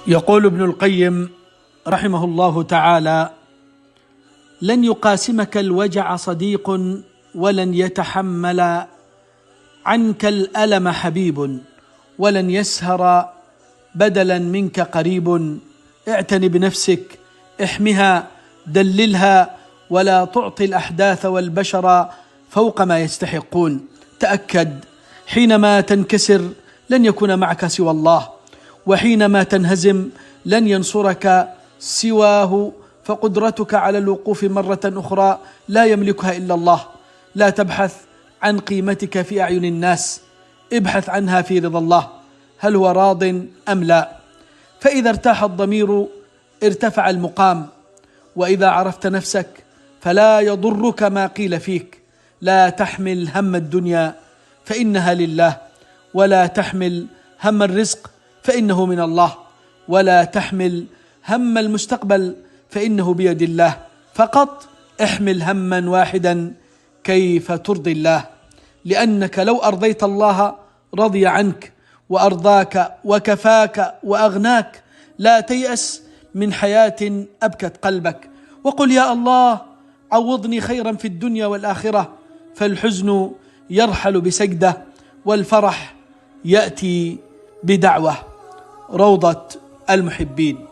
يقول ابن القيم رحمه الله تعالى: لن يقاسمك الوجع صديق، ولن يتحمل عنك الألم حبيب، ولن يسهر بدلا منك قريب. اعتن بنفسك، احمها، دللها، ولا تعطي الأحداث والبشر فوق ما يستحقون. تأكد حينما تنكسر لن يكون معك سوى الله، وحينما تنهزم لن ينصرك سواه، فقدرتك على الوقوف مرة أخرى لا يملكها إلا الله. لا تبحث عن قيمتك في أعين الناس، ابحث عنها في رضا الله، هل هو راض أم لا؟ فإذا ارتاح الضمير ارتفع المقام، وإذا عرفت نفسك فلا يضرك ما قيل فيك. لا تحمل هم الدنيا فإنها لله، ولا تحمل هم الرزق فإنه من الله، ولا تحمل هم المستقبل فإنه بيد الله. فقط احمل هما واحدا: كيف ترضي الله؟ لأنك لو أرضيت الله رضي عنك وأرضاك وكفاك وأغناك. لا تيأس من حياة أبكت قلبك، وقل: يا الله عوضني خيرا في الدنيا والآخرة. فالحزن يرحل بسجدة، والفرح يأتي بدعوة. روضة المحبين.